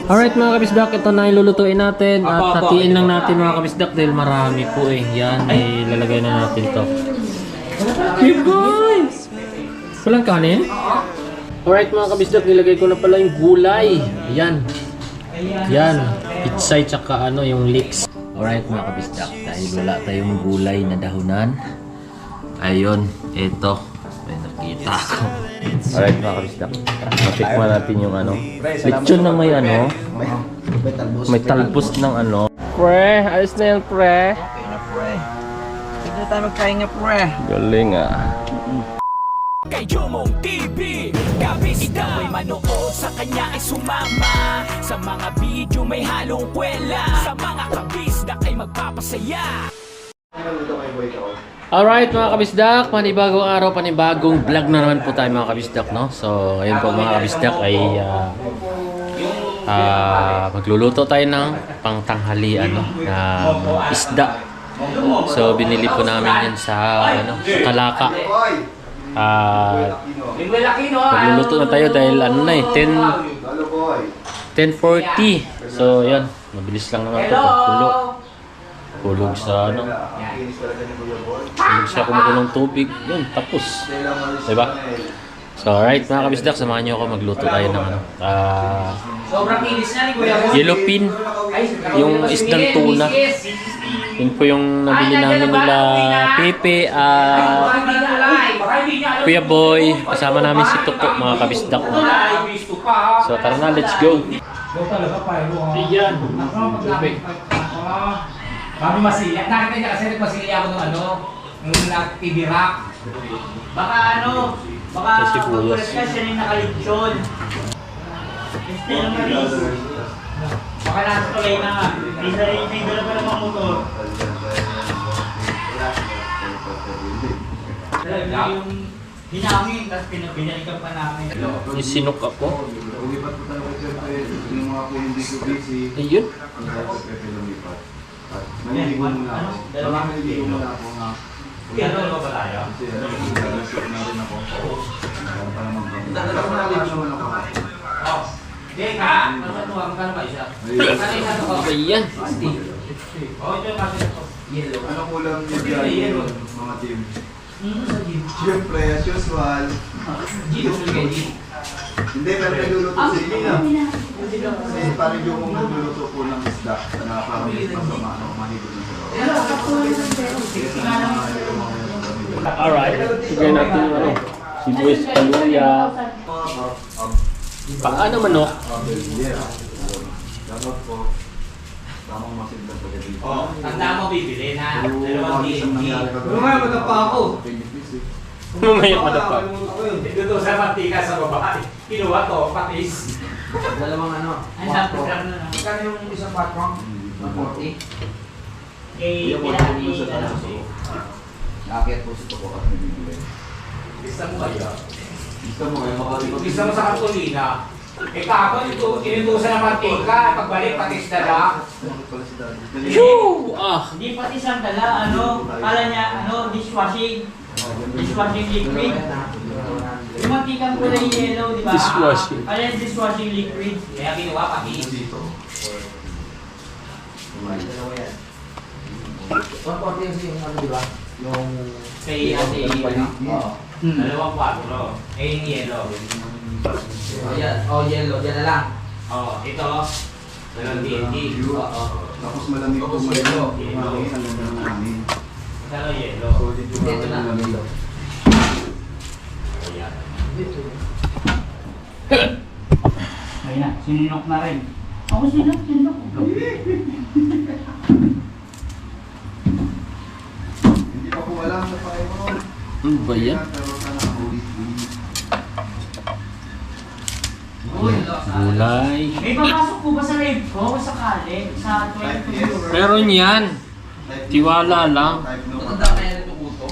Alright mga kabisdak, ito na ilulutuin natin at hatiin lang natin mga kabisdak dahil marami po eh. Yan, ilalagay na natin to. Hey guys! Walang kanin? Alright mga kabisdak, nilagay ko na pala yung gulay. Yan. Yan. Pitsay tsaka ano, yung leeks. Alright mga kabisdak, dahil wala tayong gulay na dahunan. Ayun, ito. May nakita ko. Alright mga kabisdak, matikman natin yung ano. Lechon na may ano. May talbos ng ano. Pre, ayos na yan pre. Okay na pre. Pwede na tayo magpahinga pre. Galing ah. Kay Jomong TV, kabisda may manood, sa kanya ay sumama. Sa mga video may halong kwela, sa mga kabisda ay magpapasaya. Alright mga kabisdak, panibagong araw, panibagong vlog na naman po tayo mga kabisdak, no? So, ayun po mga kabisdak ay magluluto tayo ng pangtanghalian, no? Na isda. So, binili po namin yan sa, ano, sa Kalaka. Magluluto na tayo dahil ano na eh, 10:40. So, yan. Mabilis lang naman ito. Hulog sa ano. Hulog sa kumukulong tubig. Yun, tapos. Diba? So, alright mga kabisdak, samahan nyo ako magluto tayo ng ano. Yellowfin. Yung isdang tuna. Yun po yung nabili namin nila Pepe at Kuya Boy. Kasama namin si Tuko mga kabisdak. So, tara na, let's go. Iyan. Kami masilya. Nakita niya kasi nagmasilya ako nung ano, nung TV Rock. Baka ano, baka pagkulat ka siya rin nakalitsyon. Baka nasa tulay na nga. May dala pa namang motor. Talaga yung hinangin, tapos binalikan pa namin. Isinok ako. Ayun. Maliligo muna ako. Maliligo muna ako nga. Ano ba tayo? Hindi ka! Magkano ba isa? Ayan. Ano kulang niya dyan mga team? Siyempre, as usual. Hindi, pero nagluluto si Lina. Kasi parang yung kung nagluluto po ng isda na parang masama, mahigod ng sila. Alright. Sige natin yung ano. Sibuyas, kaluya. Paano manok? Dapat po, tamang masiglang pagdating. Tanda mo bibili na. Dalawang DNG. Lumaya magkapa ako. Mamaya madapa. Dito sa mantika sa babae. Kinuha to, patis. Dalawang ano. Ang sabi lang na. Magkano yung isang patrong? 140? Eh, pinati na lang siya. Nakakit po si Toko at nabibigay. Gusto mo kayo? Gusto mo kayo makalimutan. Gusto mo sa Katolina? Eh kahapon, inutusan ng mantika. Pagbalik, patis na lang. Phew! Ah! Hindi pati siyang dala, ano, kala niya, ano, dishwashing liquid. Yung mantikang kulay yellow, di ba? Dishwashing. Kala yung dishwashing liquid. Kaya kinuha patis. Dito. 140 yung ano, di ba? Yung... Kay ate Oo. Dalawang 4. Eh, yung yellow. Oh, yellow. Yan na lang. Oh, ito. Dalawang DNG. Oo. Tapos malamig po mo yun. Mahangin ang ganda ng hangin. Saan yung yellow? So, dito Dito na. malamig. Ayan. Ayun na, sininok na rin. Ako sinok. Hindi pa po alam sa Panginoon. Ano ba yan? Pero sana Holy Spirit. Gulay. May papasok po ba sa rave ko? Sakali? Sa 12 euro? Meron yan. Tiwala lang. Type no. Matanda kaya nito uto.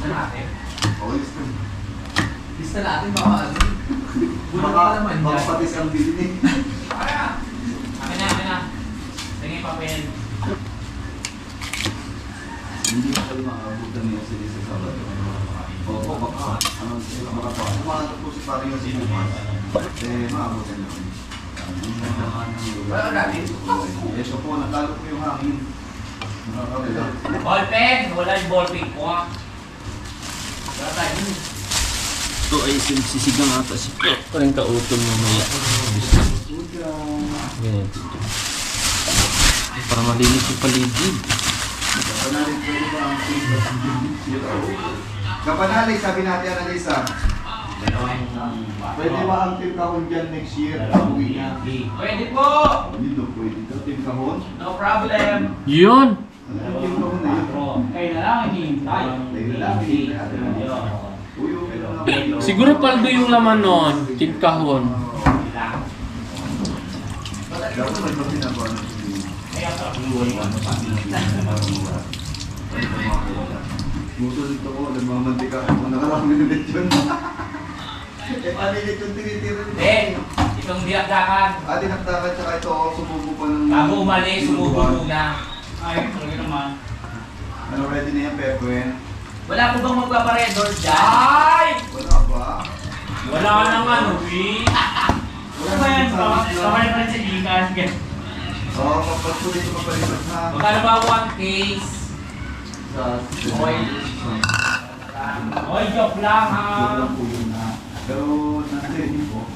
Saan natin? Holy Spirit. Lista natin baka ano. Bulan pa naman Baka dyan. patis ang bilhin eh. Akin na. Tingin papel. Hindi pa kayo makakabutan niya sila sa Sabado. Opo, baka. Ano, baka pa. Kumahanap po si parang yung sinumas. Eh, maabutan namin. Wala natin. Ito po, natalo po yung hangin. Ballpen! Wala yung ballpen ko. Wala tayo. Ito ay sisigang ata si Pep. Parang kautol mamaya. Ganyan. Para malinis yung paligid. Kapanalig, pwede ba ang team? Kapanalig, sabi natin, Analisa. Pwede ba ang team kahon dyan next year? Uwi niya. Pwede po! Hindi daw pwede. Ito, team kahon. No problem. Yun! Ano team kahon na yun? Kayo na lang, hinihintay. Kayo na lang, hinihintay. Uy, okay lang naman. Siguro paldo yung laman nun. Team kahon. Dapat may pagkinabahan ng Muso dito ko, nagmamantika ako. Nakarami na lechon. Paano yung lechon tinitira? Hindi. Itong dinagdakan. Tinakdakan tsaka ito ako sumubo pa ng... Bago umalis, sumubo muna. Ay, talaga naman. Ano, ready na yan, Pepwen? Wala po bang magpaparedor dyan? Ay! Wala ba? Wala nang ano, eh. Ano ba yan? Kamay pa rin sa Gcash. Oo, magpatuloy ito mapalipat na. Magkano ba one case? Sa... Oil. Oy, joke lang ha. Joke lang po yun na. Pero, nandun po.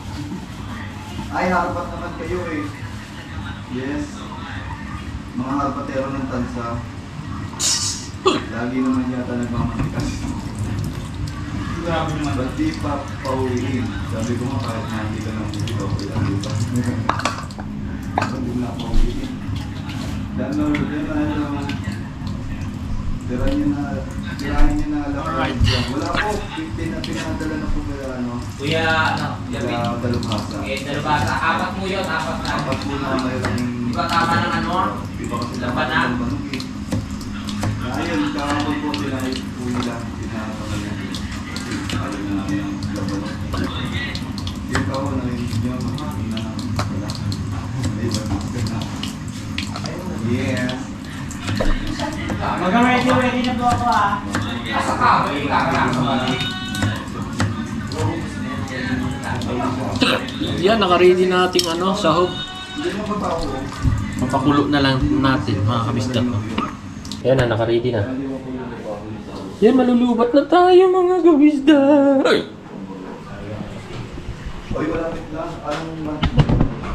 Ay, harapat naman kayo eh. Yes. Mga harapatero ng tansa. Lagi naman yata nagmamatikas. Grabe naman. Ba't di pa pauwiin? Sabi ko nga kahit na hindi ka nang bumili, okay lang dito. Ba't di mo na pauwiin? Dahil na tirahin niya na alam. Wala po, 15 na pinadala na po kaya ano. Kuya, ano? Kaya dalubhasa. Okay, dalubasa. Apat po yun, apat na. Apat po na mayroong... Di ba tama ng ano? Iba kasi Labanan? Ayun, kahapon po sila po nila. Pinapakal niya. Ayun na namin ang labanan. Yung kawan na rin niya, mahapin na wala. May iba na. Yes. Mag-ready na po ako ah. Asa ka? May kakalaman. Yan, nakaready na ating ano, sahog. Hindi mo ba ako? Mapakulo na lang natin, mga kabisdak. Yan na, nakaready na. Yan, malulubat na tayo, mga kabisdak. Oy, malapit lang. Anong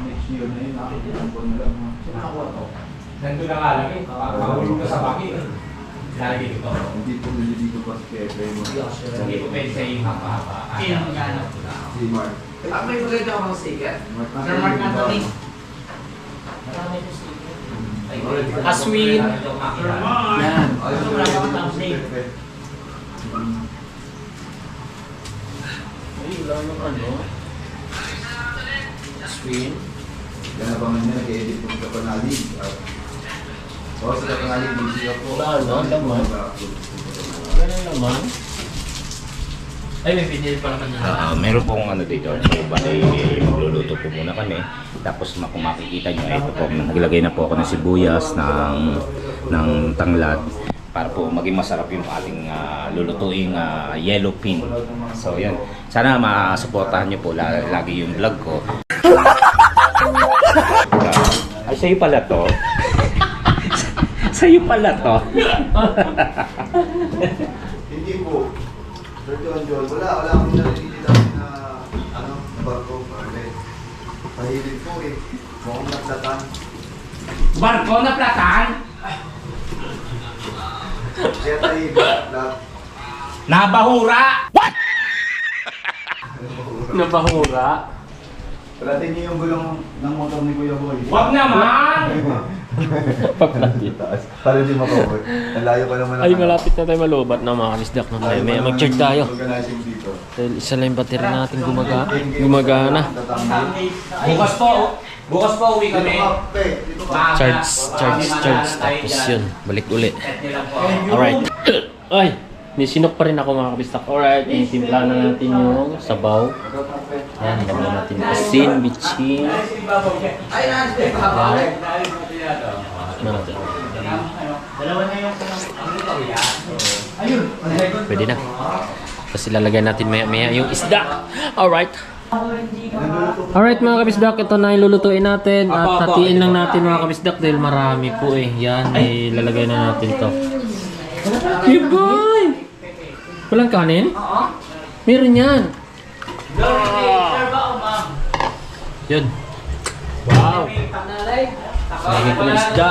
next year na yun? Ang buwan na lang. Sinakawa to. Nandun na nga lang eh. Mahulog ka sa baki eh. Lagi dito. Hindi ko pa si Pepe mo. Hindi ko pwede sa iyo hapa-hapa. Sino ang gano? Si Mark. May maganda ako ng sticker. Sir Mark Anthony. Aswin. Yan. Ano wala ka matang save? Ay, wala nang ano. Aswin. Yan na ba man niya, nag-edit po sa Panalig. Oo, sa Panalig, busy ako. Wala, no? Laman. Ganun naman. Ay, may pinili pa naman na. Meron pong ano dito. So, bali, magluluto po muna kami. Tapos kung makikita nyo, ito po, naglagay na po ako ng sibuyas, ng tanglad, para po maging masarap yung ating lulutuing yellow pin. So, yan. Sana masuportahan nyo po lagi yung vlog ko. Ay, sa'yo pala to. Sa'yo pala to. Hindi po. Sir John, wala akong narinig namin na, na barko, Marlet. Pahilig po eh. Mukhang nagsatan. Barko na platan? Kaya tahimik, lahat. Nabahura! Nabahura. Palatin niyo yung gulong ng motor ni Kuya Boy. Wag naman! Taas. Para hindi makauwi. Ang layo pa naman. Ay, malapit na tayo malubat na mga kabisdak. May mag-charge tayo. Organizing dito. Dahil isa lang yung battery natin gumagana. Bukas po uwi kami. Dito ka. Charge. Tapos yun, balik uli. Set nyo lang po. Alright. Ay, may sinok pa rin ako mga kabistak. Alright, tinimpla na natin yung sabaw. Yan, lagyan natin yung asin, bitchin. Ay, nandun pa ba? Ano natin? Dalawa na yung Pwede na. Tapos ilalagay natin maya-maya yung isda. Alright. Alright mga kabisdak, ito na yung lulutuin natin at hatiin lang natin mga kabisdak dahil marami po eh. Yan, ilalagay na natin to. Boy! Walang kanin? Meron yan. Yun. Wow. Lagay ko na isda.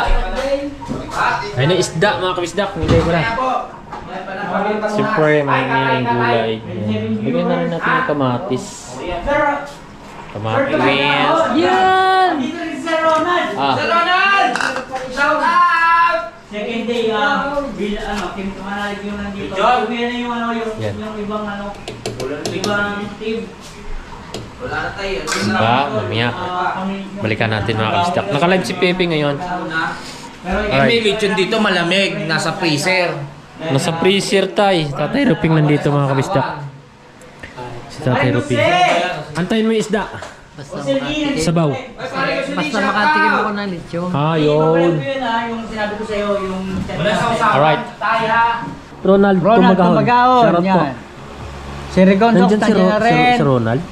Ay na isda mga kabisdak. Nilagay ko na. Siyempre, may gulay. Lagyan na rin natin yung kamatis. Kamatis. Yan! Dito rin si Sir Ronald! Ah. Sir Ronald! Shout out! Second day, team Manalig yung nandito. Yan. Yung ibang ibang team. Wala na tayo. Diba? Mamaya. Balikan natin mga kabisdak. Naka-live si Pepe ngayon. May lechon dito malamig. Nasa freezer. Nasa freezer tayo. Tatay Ruping nandito mga kabisdak. Si Tatay Ruping. Antayin mo yung isda. Sabaw. Basta makatikim ako ng lechon. Ah, yun. Yung sinabi ko sa'yo, yung... Alright. Tayo ha! Ronald Tumagahon. Shoutout po. Si Rigon Nandyan si Ronald.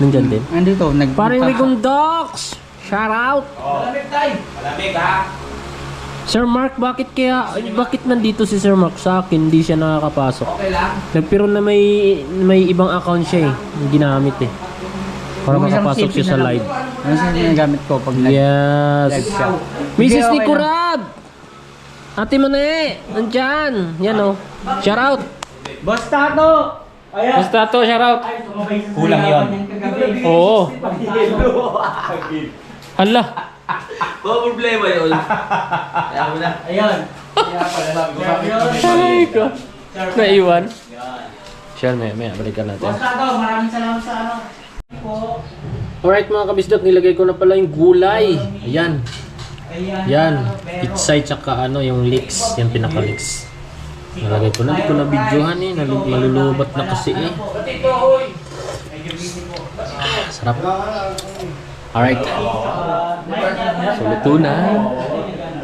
Nandyan din. Nandito, Paring Rigong Docs! Shout out! Malamig tayo. Malamig ha. Sir Mark, bakit nandito si Sir Mark sa akin? Hindi siya nakakapasok. Okay lang. Pero na may ibang account siya eh. Ginamit eh. Para makapasok siya sa live. Ano siya ginagamit ko pag Yes. Mrs. Okay Nicorab! Ate Mane! Nandyan! Yan o. Shout out! Boss Tato! Ayan! Basta to, shout out! Kulang yun. Oo. Hala! Mga problema yun. Kaya mo na. Ayun. Ay ko. Naiwan. Siya, may balikan natin. Boss Tato, maraming salamat sa Alright mga kabisdak, nilagay ko na pala yung gulay. Ayan. Ayan. Yan. Itsay tsaka yung leeks. Yung pinaka-leeks. Nalagay ko na. Hindi ko na videohan eh. Malulubat na kasi eh. Sarap. Alright. So, luto na.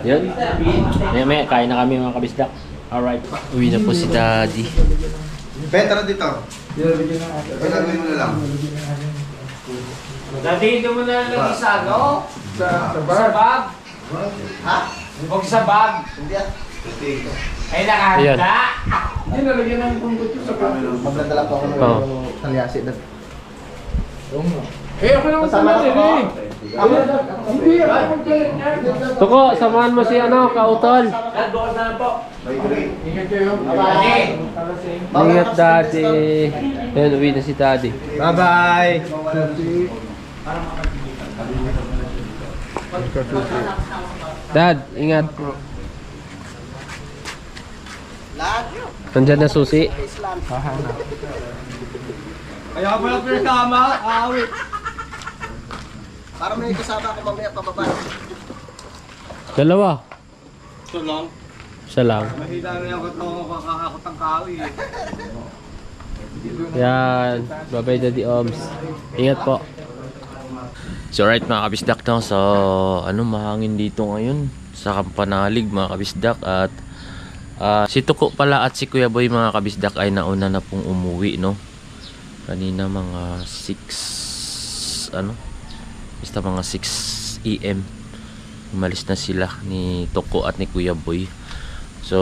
Yan. Maya, kain na kami mga kabisdak. Alright. Uwi na po si Daddy. Better dito. Pagkagawin mo na lang. Dati mo na lang isa, no? Sa bag. Ha? Huwag sa bag. Hindi ah. Ay, Ayan. nakahanda. Magdadala po ako ng Oo. talyasi na. Eh, ako naman sa natin eh. Tuko, samahan mo si Kautol. Ingat Daddy. Ayan, uwi na si Daddy. Bye-bye! Dad, ingat. Nandiyan na susi. Kaya ka pala pinasama, awit. Para may kasama ako mamaya pababa. Dalawa. So long. Isa lang. Mahila na yung katawan ko kakakot ang kawi eh. Yan. Bye-bye Daddy Oms. Ingat po. So right mga kabisdak no. So mahangin dito ngayon sa Kampanalig mga kabisdak. At si Tuko pala at si Kuya Boy mga kabisdak ay nauna na pong umuwi no. Kanina mga 6 basta mga 6 AM umalis na sila ni Tuko at ni Kuya Boy. So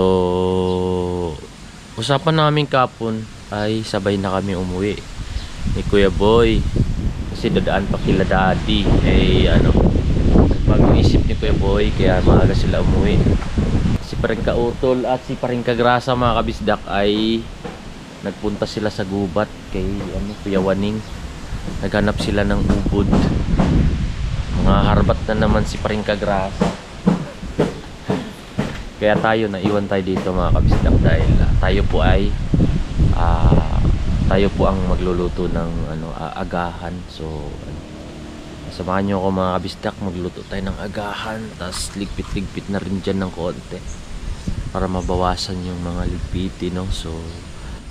usapan namin kapon ay sabay na kami umuwi ni Kuya Boy kasi dadaan pa kila Daddy nagbago-isip ni Kuya Boy kaya maaga sila umuwi. Si Paring Kautol at si Paring Kagrasa mga kabisdak ay nagpunta sila sa gubat kay Kuya Waning. Naghanap sila ng ubod. Mga harbat na naman si Paring Kagrasa. Kaya naiwan tayo dito mga kabisdak dahil tayo po ang magluluto ng agahan. So samahan nyo ako mga kabisdak, magluto tayo ng agahan, tapos ligpit-ligpit na rin dyan ng konti para mabawasan yung mga ligpiti no. So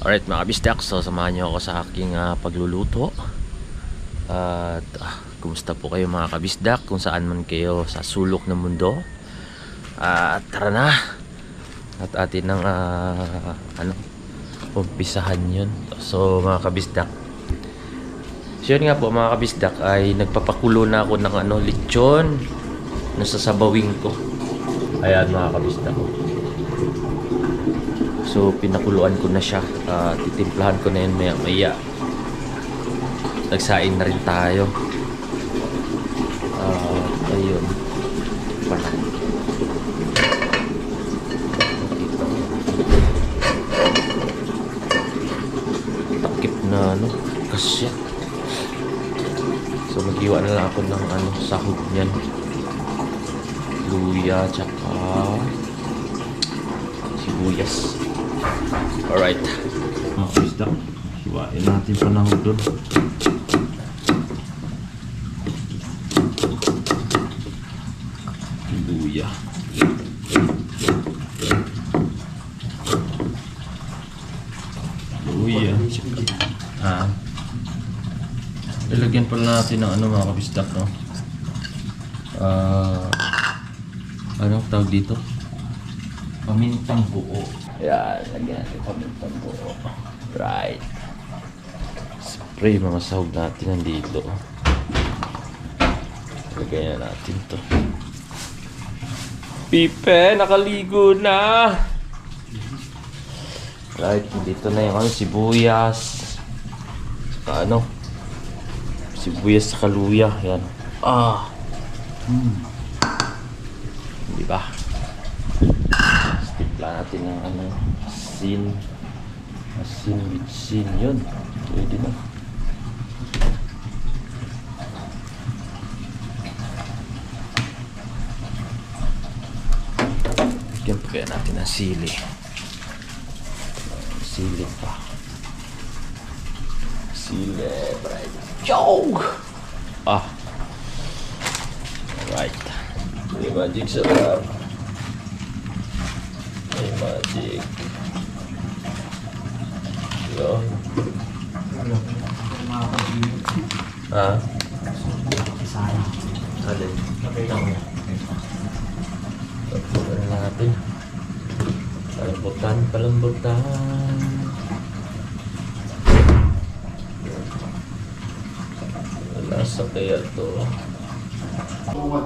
alright mga kabisdak, so samahan nyo ako sa aking pagluluto. At kumusta po kayo mga kabisdak kung saan man kayo sa sulok ng mundo. Tara na at atin ng umpisahan yun. So mga kabisdak, So yun nga po mga kabisdak ay nagpapakulo na ako ng lechon na sasabawing ko. Ayan mga kabisdak. So pinakuluan ko na siya. Titimplahan ko na yun maya maya. Nagsaing na rin tayo. Ayun. Pala. Takip na kasya. So mag-iwa na lang ako ng sahog niyan. Luya, tsaka sibuyas. Alright. Mga kabisdak, hiwain natin panahon doon. Luya. Luya. Ilagyan pala natin ng mga kabisdak, no? Tawag dito? Pamintang buo. Yan, lagyan natin pamintang buo. Right. Spray mga sahog natin nandito. Lagyan natin to. Pipe, nakaligo na! Right, dito na yung sibuyas. Saka sibuyas sa luya. Yan. Diba? Timpla natin ng asin. Asin with sin. Yun. Pwede na. Bigyan pa kaya natin ng sili. Sili pa. Sili. Right. Chog! Alright. May magic sarap. May magic. Yun. Alin? Tapunan natin. Palambutan. Lasa kaya to.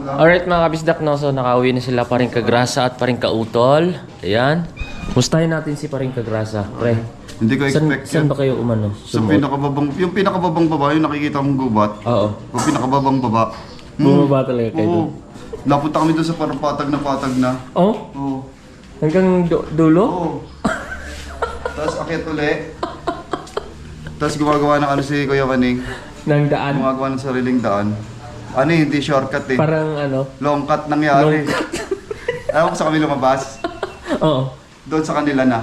Alright mga kabisdak, no? So nakauwi na sila Paring Kagrasa at Paring Kautol. Ayan. Mustahin natin si Paring Kagrasa. Pre, Hindi ko expect saan ba kayo Sa yung pinakababang baba, yung nakikita mong gubat. Oo. Yung pinakababang baba. Bumaba talaga kayo Oo. doon. Napunta kami doon sa parang patag na. Oh? Oo. Hanggang dulo? Oo. Tapos akyat uli. Tapos gumagawa ng si Kuya Maning. Nang daan? Gumagawa ng sariling daan. Hindi shortcut eh. Parang Long cut nangyari. Alam ko sa kami lumabas. Oo. Doon sa kanila na.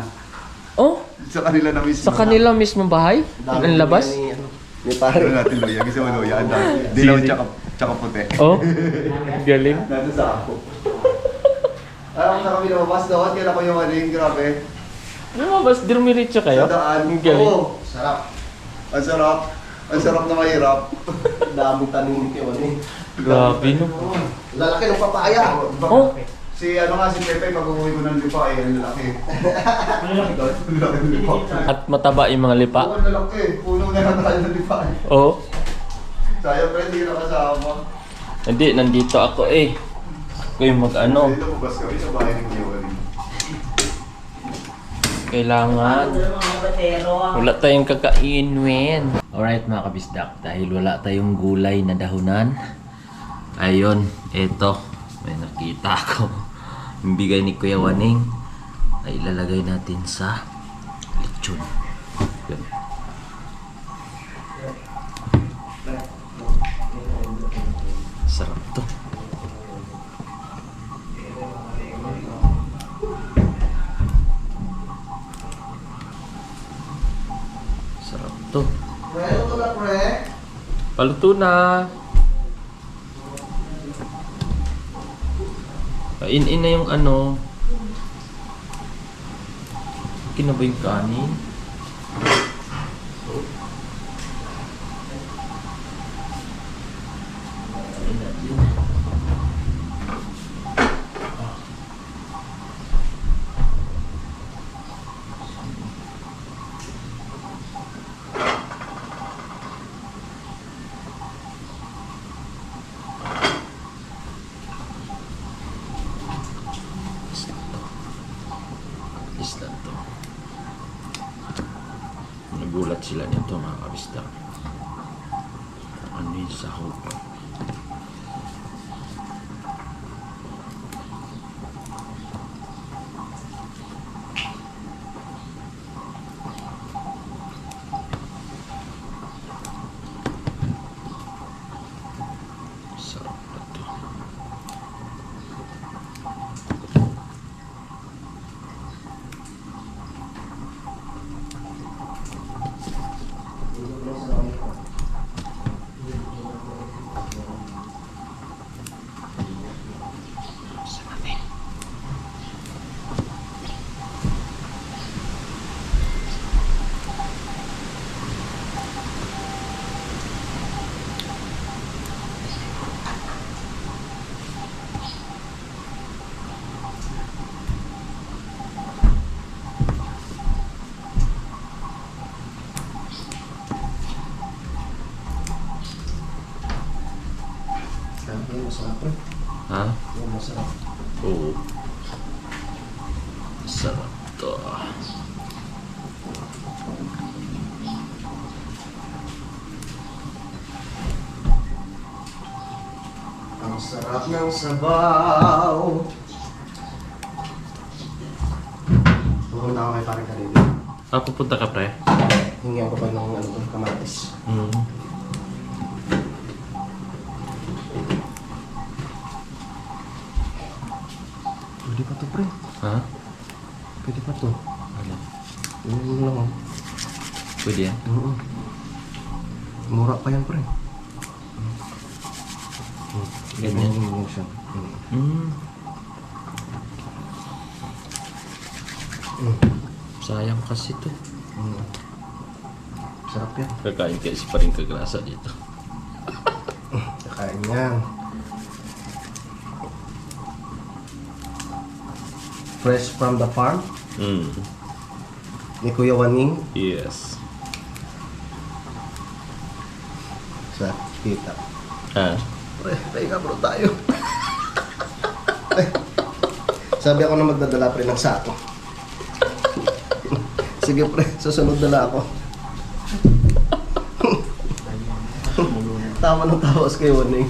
Oh? Sa kanila na mismo. Sa kanila mismong bahay? Ang labas? Ano natin luya? Gusto mo luya? Ang dami. Dilaw tsaka puti. Oh? Galing. Nandun sa ako. Alam ko sa kami lumabas doon. Kaya Kuya Maning, grabe. Lumabas, dumiritso kayo? Sa daan. Ang galing. Oo. Sarap. Ang sarap. Ang sarap na mahirap. Daming tanim ni Kuya Maning. Grabe no. Lalaki ng papaya. Oh? Si Pepe, pag-uwi ko ng lipa eh, ang lalaki. Ang lalaki ng lipa. At mataba yung mga lipa? Oo, ang lalaki. Puno na lang tayo ng lipa eh. Oo. Sayang pa, hindi ka nakasama. Hindi, nandito ako eh. Ako yung Dito po bas kami sa bahay ng Kuya Maning. Kailangan Mga batero. wala tayong kakainin. Alright mga kabisdak, dahil wala tayong gulay na dahunan, ayun, eto, may nakita ako. Yung bigay ni Kuya Waning ay ilalagay natin sa lechon. Yun. Sarap to. Sarap to. Well, ito na pre. Paluto na. In na yung Kina ba yung kanin? Kain natin. Nagsusulat sila nito mga kabisdak. Ano yung sahog? Sarap na to. Ha? Masarap. Oo. Sarap to. Ang sarap ng sabaw. Pupunta ako kay parang kanina. Pupunta ka pre? Hingihan ko pa ng kamatis. Pwede pa to, pre. Ha? Pwede pa to. Ano? Yun lang, oh. Pwede yan? Mura pa yan, pre. Ganyan? Ganyan siya. Sayang kasi to. Sarap yan. Kakain kasi pa rin kagrasa dito. Kakain yan. Fresh from the farm ni Kuya Waning Yes. sa kita. Ha? Pre, pahinga bro tayo. Ay, sabi ako na magdadala pre ng sako. Sige pre, susunod dala ako. Tama ng tawas kay Waning.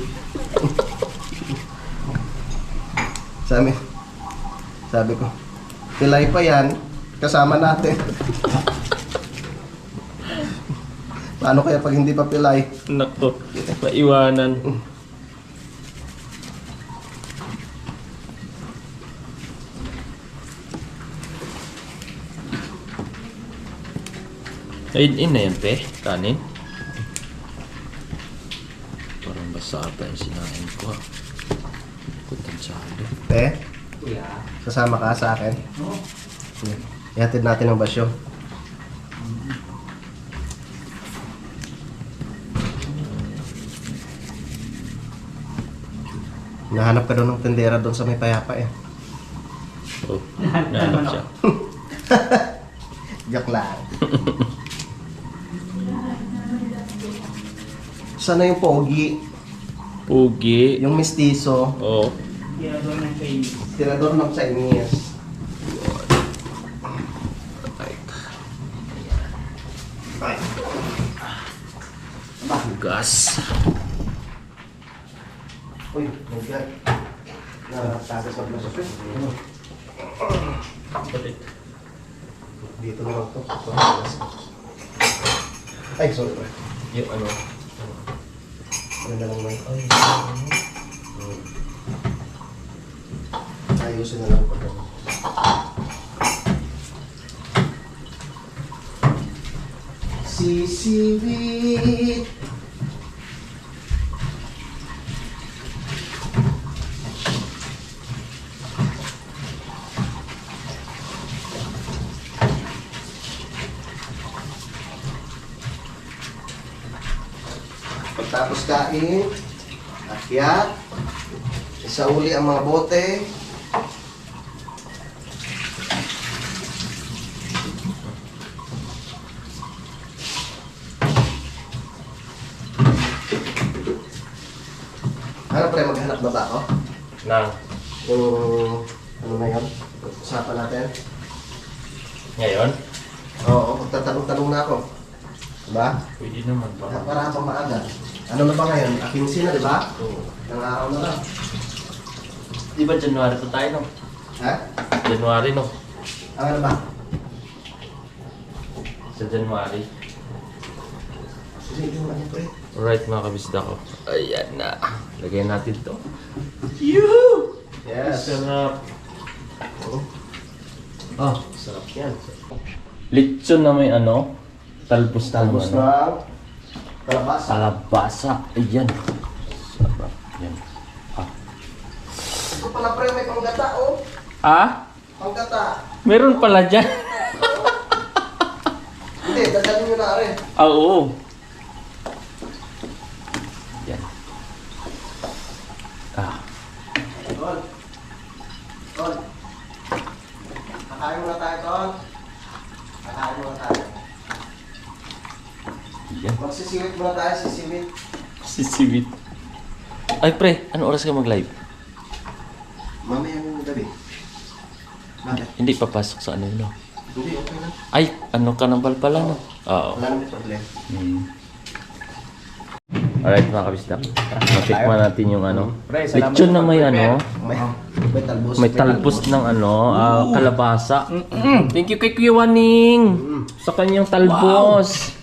Sabi ko, pilay pa yan, kasama natin. Paano kaya pag hindi pa pilay? Nako, naiwanan. In na yan, te. Kanin. Parang basata yung sinain ko, ha. Potensyado. Sasama ka sa akin? Oo. Ihatid natin ang basyo. Nahanap ka doon ng tendera doon sa may payapa eh. Oh, nahanap siya. Joke lang. Sana yung pogi, Pugi. yung mestizo, Oh. Tirador ng Chinese. tirador ng Chinese. Ay. Gas. Uy, nandiyan. Natagas sa blusok eh. Dito na lang to. Ay, sorry bro. Yung ano? Ano na lang may... Ayusin na lang ko doon. Sisiwit. Pagtapos kain, akyat, isauli ang mga bote. Ano pre, maghanap na ba ako? Nang. Yung, ano na yun? Usapan natin. Ngayon? Oo, magtatanong-tanong na ako. Diba? Pwede naman pa. Para habang maaga. Ano na ba ngayon? 15 na, di ba? Nang araw na lang. Di ba January to tayo, no? Ha? January, no? Ang ano ba? Sa January. Sige, hindi mo ano pre. Alright mga kabisda ko. Ayan na. Lagyan natin to. Yes. Sarap. Ah, sarap yan. Lechon na may ano? Talbos na Tapos ano? ng kalabasa. Kalabasa. Ayan. Sarap. Yan. Ito pala pre, may panggata oh. Ah? Panggata. Meron pala dyan. Hindi, dadalhin nyo na rin. Ah, oo. Yan. Ah. Tol. Tol. Kakain muna tayo, Tol. Kakain muna tayo. Yan. Magsisiwit muna tayo, sisiwit. Sisiwit. Ay pre, ano oras ka mag-live? Mamayang gabi. Bakit? Hindi papasok sa ano yun, no? Hindi, okay na. Ay, ano ka nang pala, no? Oo. Wala naman problem. Alright mga kabisdak. Matikman natin yung ano. Pre, salamat Lechon sa na may ano. May talbos. May talbos ng ano, kalabasa. Thank you kay Kuya Waning sa kanyang talbos.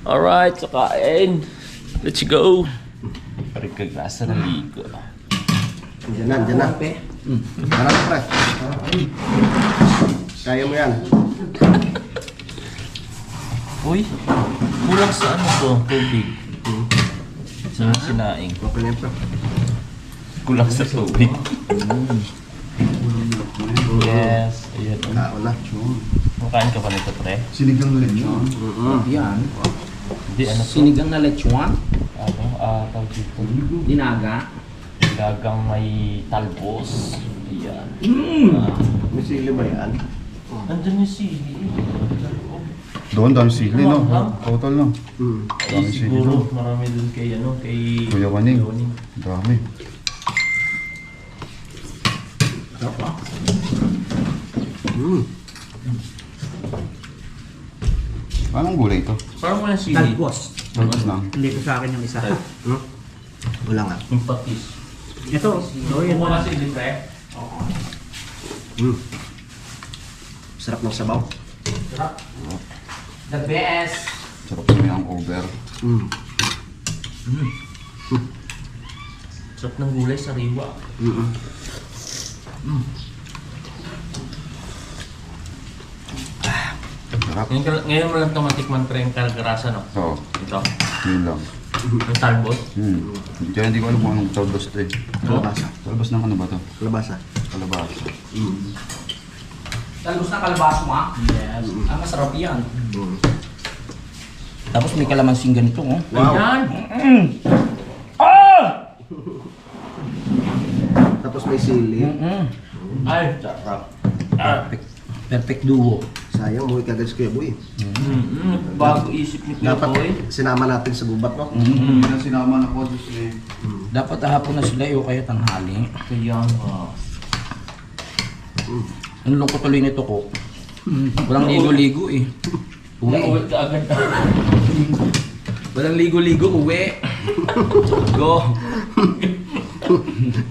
Alright, so kain. Let's go. Pagkagasa ng ligo. Diyan na, diyan na. Harap pre. Kaya mo yan. Uy, kulang sa ano to, tubig. Sa sinaing. Okay na yan pre. Kulang sa tubig. Yes, ayan. Kao na. Makain ka ba nito, pre? Sinigang lechon. Yan. Hindi, ano to? Sinigang na lechon. Ano? Tawag dito. Dinaga. Gagang may talbos. Ayan. May sili ba yan? Nandun yung sili. Doon, dami sili, no? Ma'am? Total, no? Ay, siguro marami dun kay ano, kay Kuya Waning. Dami. Anong gulay ito? Parang walang sili. Talbos. Talbos lang. Hindi ko sa akin yung isa. Wala nga. Yung patis. Ito. Yun Kung na. wala sili, pre. Sarap ng sabaw. The best. Sarap naman yung over. Sarap ng gulay, sariwa. Sarap. Ngayon mo lang ito matikman, pre, yung kalgarasa, no? Oo, Ito. yun lang. Yung talbos. Kaya hindi ko alam kung anong talbos ito eh. Kalabasa. Talbos ng ano ba ito? Kalabasa. Kalabasa. Talbos na kalabaso ma. Yes. Ah, masarap yan. Tapos may kalamansing ganito, oh. Wow. Ayan! Tapos may sili. Ay, sarap. Perfect duo. Sayang, muwi kagad si Kuya Boy. Bago isip ni Kuya Boy. Dapat sinama natin sa gubat, no? Hindi na sinama na po eh. Dapat hapon na sila o kaya tanghali. Kaya nga. Ang lungkot tuloy nito ko. Walang ligo-ligo eh. Uwi ka agad. Walang ligo-ligo, uwi. Go.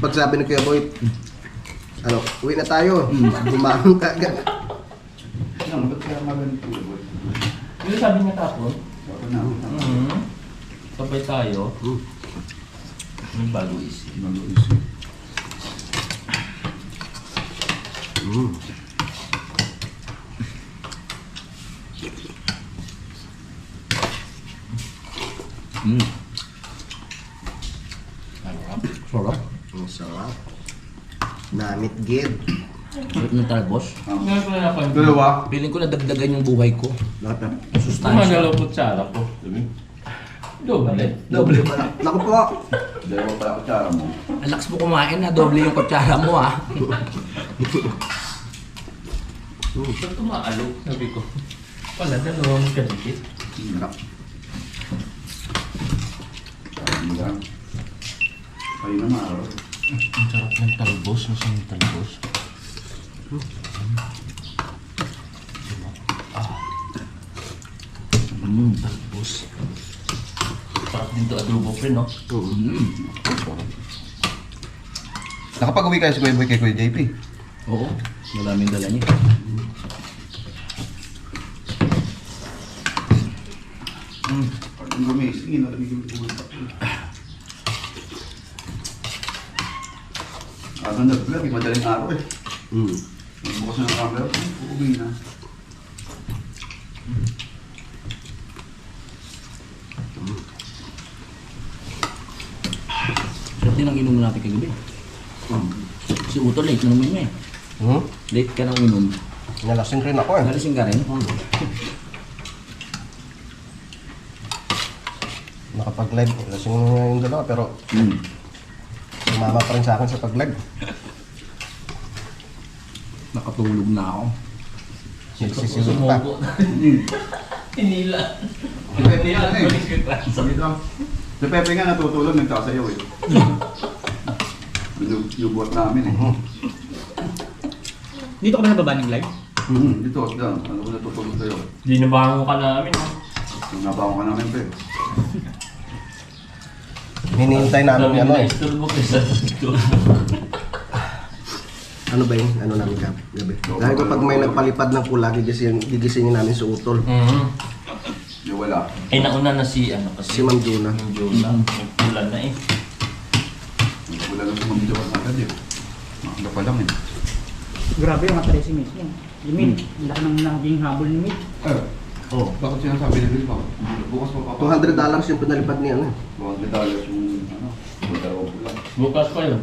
Pag sabi ni Kuya Boy, ano, uwi na tayo. Bumangon ka agad. Ano, ba't kaya maganito? Yung sabi niya tapon. Dapat na. Sabay tayo. May bago isip. Mag-uisip. Sarap. Ang sarap. Namit gid. Sarap ng talbos. Ngayon ko na napansin. Dalawa? Feeling ko nadagdagan yung buhay ko. Lahat na. Sustansya. Kumagalaw po tsara ko. Doble. Doble pala. Naku po. Dalawa pala kutsara mo. Ang lakas mo kumain na, doble yung kutsara mo ah. Ba't tumaalo? Sabi ko. Wala, dalawang kadikit. Sarap. Ano ba? Kayo na maaraw. Ang sarap ng talbos. Nasaan yung talbos? Talbos. Sarap din to adobo pre, no? Nakapag-uwi kayo sa Kuya Boy kay Kuya JP. Oo. Maraming dala niya. Ang gumising, nalagiging ulit ako. Ano nag-vlog, madaling araw eh. Bukas na ng camera, uuwi na. Sarap din ang inom natin kagabi. Si Uto late na naman niya eh. Late ka nang inom. Nalasing rin ako eh. Nalasing ka rin? Nakapag-live. Lasing nga yung dalawa pero sumama pa rin sa akin sa pag-live. Nakatulog na ako. Nagsisilip pa. Hinila. Si Pepe nga eh. Si Pepe nga natutulog, nagkasayaw eh. Yung buhat namin eh. Dito ka ba nababa ng live? Dito, dyan. Ano ko natutulog sa'yo? Dinabango ka namin. Nabawa ka namin, Pe. Hinihintay namin ano eh. Isturbo ka sa Ano ba yun? Ano namin gabi? Dahil ko pag may nagpalipad ng pula, gigisingin namin si Utol. Yung wala. Eh, nauna na si, ano Si kasi? Ma'am Juna. Yung Juna. Ulan na eh. Wala lang sumamidyo ka agad eh. Makanda pa lang eh. Grabe yung mga si Miss niya. Jimin, laki ng naging habol ni Miss. Oh, bakit sinasabi nila bakit? Bukas pa pa. $200 yung pinalipad niya. Ano? $200 yung ano, dalawang pula. Bukas pa yun.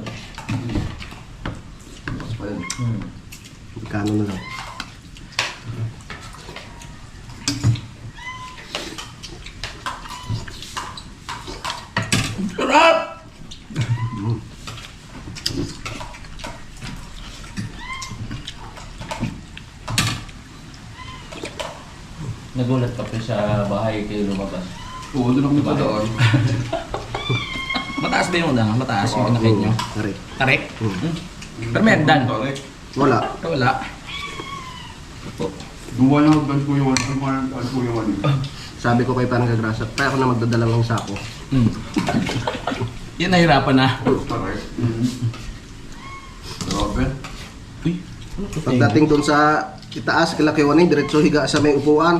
Bukas pa yan. Kano na lang. Nagulat ka pa sa bahay kayo lumabas. Oo, doon ako nagpadaan. Mataas ba yung udang? Mataas yung pinakit nyo? Correct. Tarik? Pero may hagdan. Wala. Wala. Gumawa na hagdan ko yung one. Sabi ko kay parang kagrasa, kaya ako na magdadala ng sako. Yan nahirapan na. Correct. Grabe. Uy, ano to? Pagdating doon sa itaas, kila Kiwaning, diretso higa sa may upuan.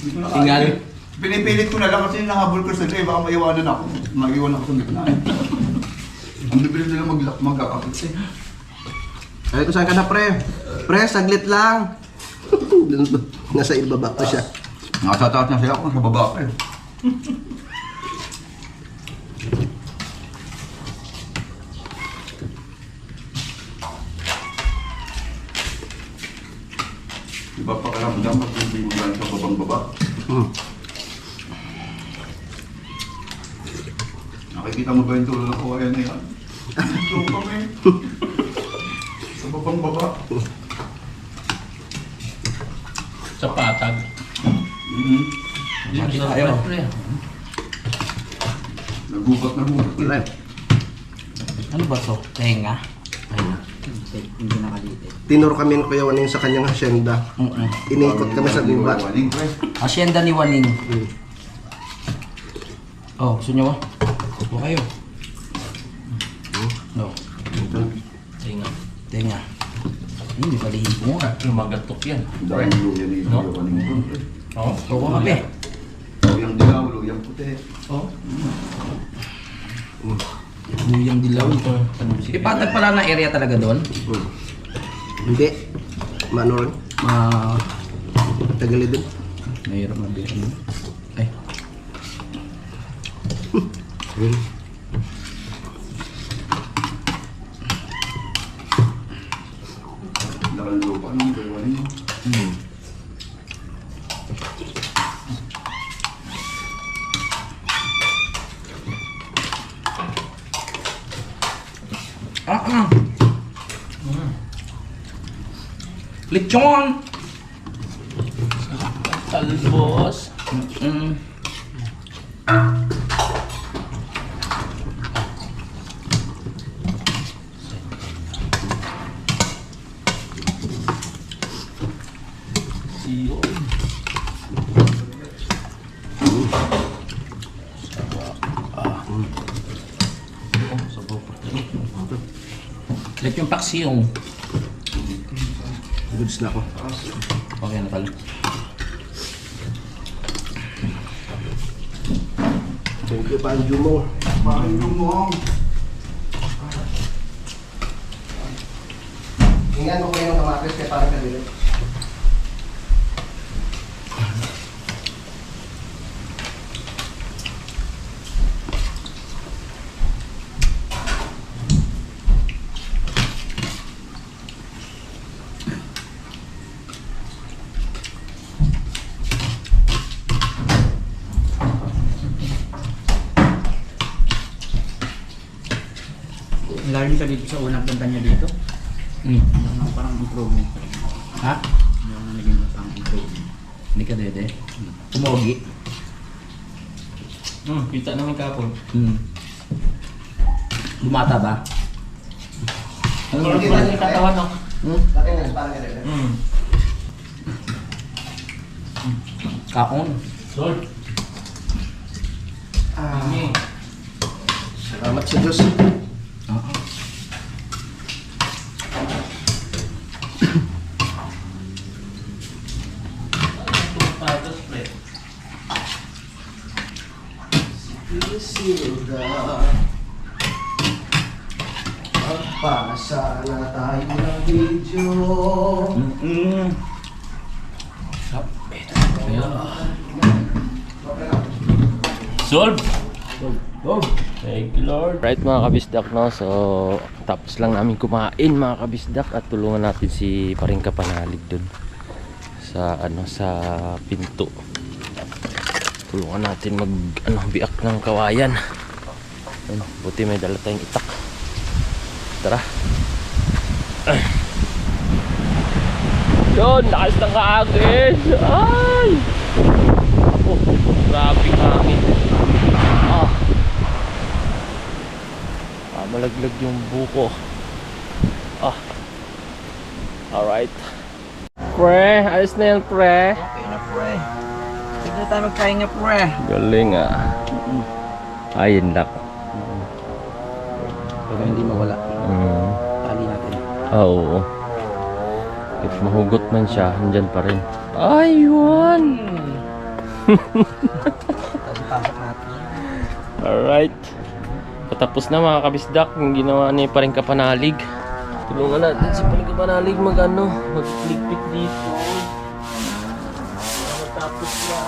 Tingal. Pinipilit ko na lang kasi nahabol ko sa baka maiwanan ako. Maiwan ako sa gitna eh. Ang bibilis nila mag-akakit eh. Sabi ko, saan ka na pre? Pre, saglit lang. Nasa ibaba pa siya. Nasa taas na sila ako, nasa baba pa eh. Iba pa karamdam at hindi mo galing sa babang baba. Nakikita mo ba yung tulo ng kuha na yan? Ito kami. Sa babang baba. Sa patag. Makita kayo. Nagubat. Wala. Ano ba to? Tenga? Hindi nakalitin. Tinuro kami ng Kuya Waning sa kanyang hasyenda. Inikot kami sa gubat. Hacienda ni Waning. Oh, gusto nyo ba? Upo kayo. No. Tinga. Tenga. Hindi pa lihin mo ah. Lumagatok yan. Dahil luya ni No? Oo. Upo ka kape. Luyang dilaw, luyang puti. Oh. Luyang dilaw. Ipatag pala na area talaga doon. Hindi. Manor. Tagali din. Mahirap na beer. Ay. Lakan lupa nung gawin mo. Lechon! Talbos. Siyo. Let yung paksiyong. Goods na ako. Okay na talo. Thank you, Pang Jumong. Parang lumong. Hingan mo ko yung kamatis kaya parang kanila. Galing ka dito sa unang punta niya dito. Parang improvement. Ha? Yung naging parang improvement. Hindi ka dede. Kumogi. Kita naman kapon. Bumata ba? Ano Parang ba? kita niya Katawan no? Laki na, parang kanila. Kaon. Sol. Salamat sa Diyos. Oo. Tatos, pre. Silda. Magpasa na tayo ng video. Solve! Thank you, Lord. Right mga kabisdak, no? So, tapos lang namin kumain mga kabisdak at tulungan natin si Paring Kapanalig dun sa sa pinto. Tulungan natin mag biak ng kawayan. Buti may dala tayong itak. Tara. Yun, lakas ng kaagin. Ay! Oh, grabe hangin. Malaglag yung buko. Alright. Pre, ayos na yan, pre. Okay na, pre. Sige na tayo magpahinga, pre. Galing Ayun lang. Para hindi mawala. Tali natin. Oo. If mahugot man siya, andyan pa rin. Ayun! Alright. Patapos na mga kabisdak yung ginawa ni Paring Kapanalig. Tulungan natin si Paring Kapanalig mag-click-click dito. Matapos na.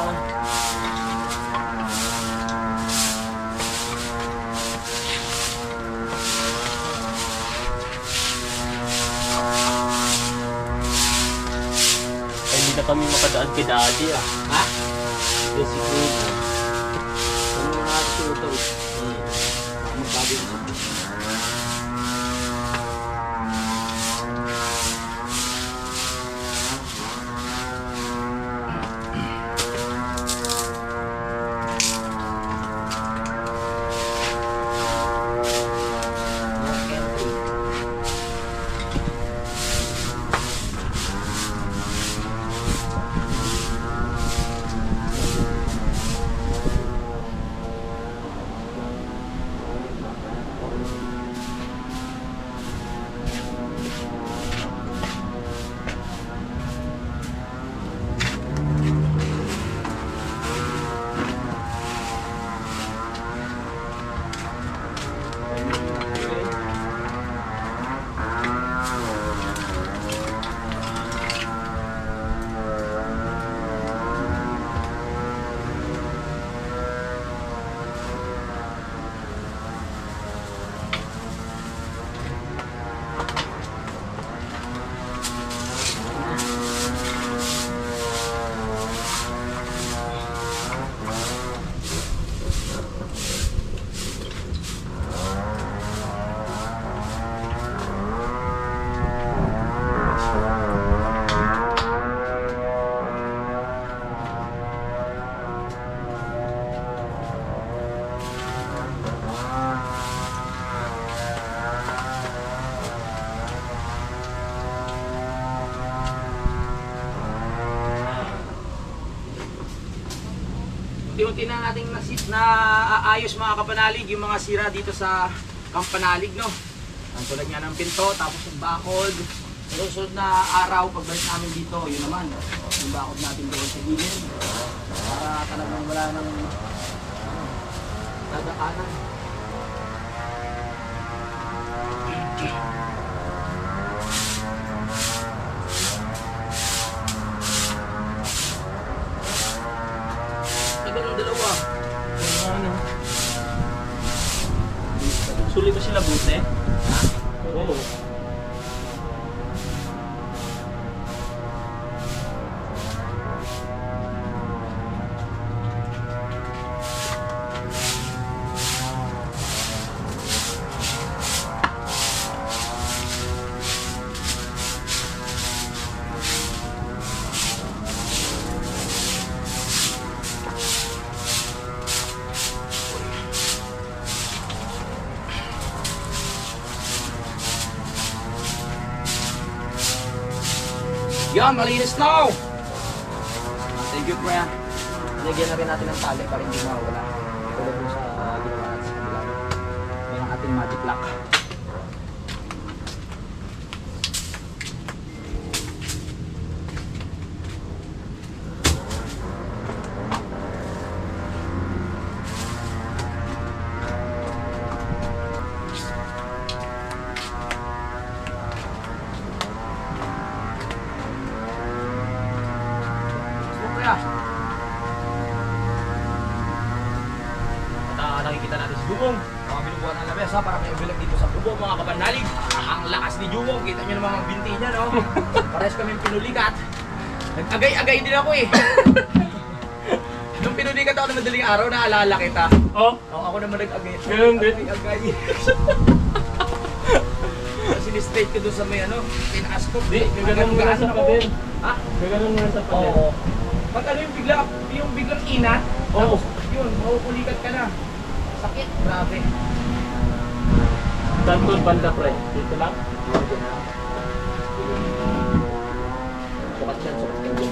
Ay, hindi na kami makadaan kay Daddy Ha? Kasi siguro. Ano nga ito? Magbago na. Unti-unti na nating aayos mga kapanalig yung mga sira dito sa Kampanalig, no? Ang tulad nga ng pinto, tapos yung bakod. Sa susunod na araw, pagbalik namin dito, yun naman. Yung bakod natin doon sa gilid. Para talagang wala nang dadaanan. Tagal ng dalawa. Ano? Suli ba sila bute? Ha? Oo. Yan, malinis na! Thank you, kuya. Lagyan na rin natin ng tali para hindi mawala. Tulad mo sa ginawa natin sa kabila. Yan ang ating magic lock. At nakikita natin si Jumong, mga binubuhan ng lamesa para may ubilag dito sa bubong, mga kabanalig. Ang lakas ni Jumong, kita nyo naman ang binti niya, no? Parehas kami pinulikat. Nag-agay-agay din ako eh. Nung pinulikat ako ng madaling araw, naalala kita. Oh? Ako naman nag-agay. Ganun din. Agay. Sinistraight ko doon sa may ano, tinaas ko. Di, gaganon mo lang sa pader. Ha? Gaganon mo lang sa pader. Oo. Pag ano yung biglang inat, Oo. yun, makukulikat ka na. Sakit, grabe. Saan doon banda pre? Dito lang? Sukat yan, sukat yan.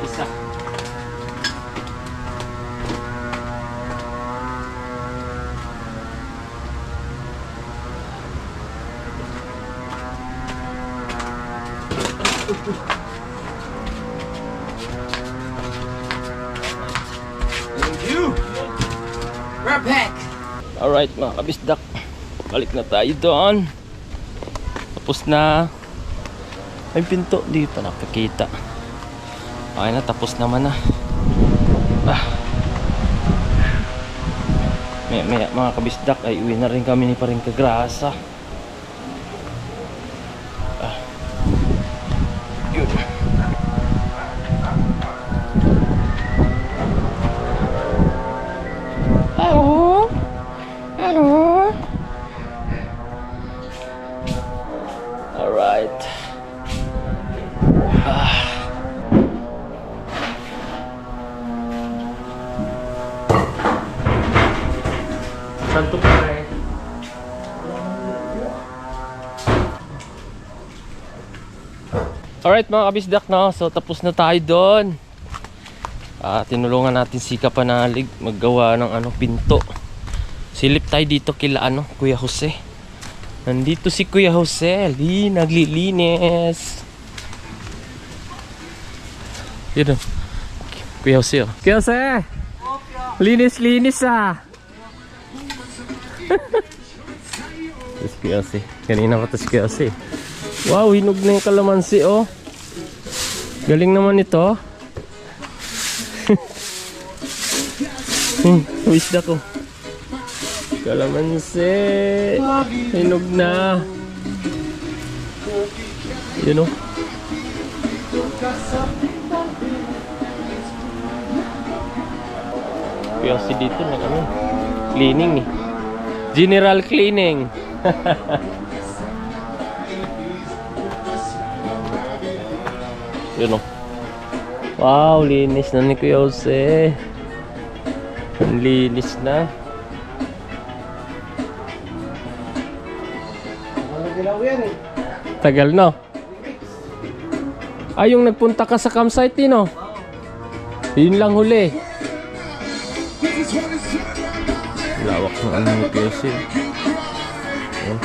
Isa. Thank you! We're back! Alright mga kabisdak, balik na tayo doon. Tapos na. May pinto, di pa nakakita. Okay na, tapos naman na. Maya mga kabisdak ay uwi na rin kami ni Paring Kagrasa. Yun. Hello? Hello? Alright. Santo pare. Alright mga kabisdak, no? So tapos na tayo doon. Tinulungan natin si Kapanalig maggawa ng pinto. Silip tayo dito kila Kuya Jose. Nandito si Kuya Jose, naglilinis. Yun o. Kuya Jose o. Kuya Jose! Linis-linis Tapos Kuya Jose. Kanina pa tapos Kuya Jose. Wow, hinog na yung kalamansi oh. Galing naman ito. Wisda ko. Kalamansi. Hinog na. Yun o. Kaya si dito na cleaning eh. General cleaning. Yun o. Wow, linis na ni Kuya Jose. Ang linis na. Tagal na. Ay, yung nagpunta ka sa campsite din, no? Yun lang huli. Lawak ng ano ni QC. Oh.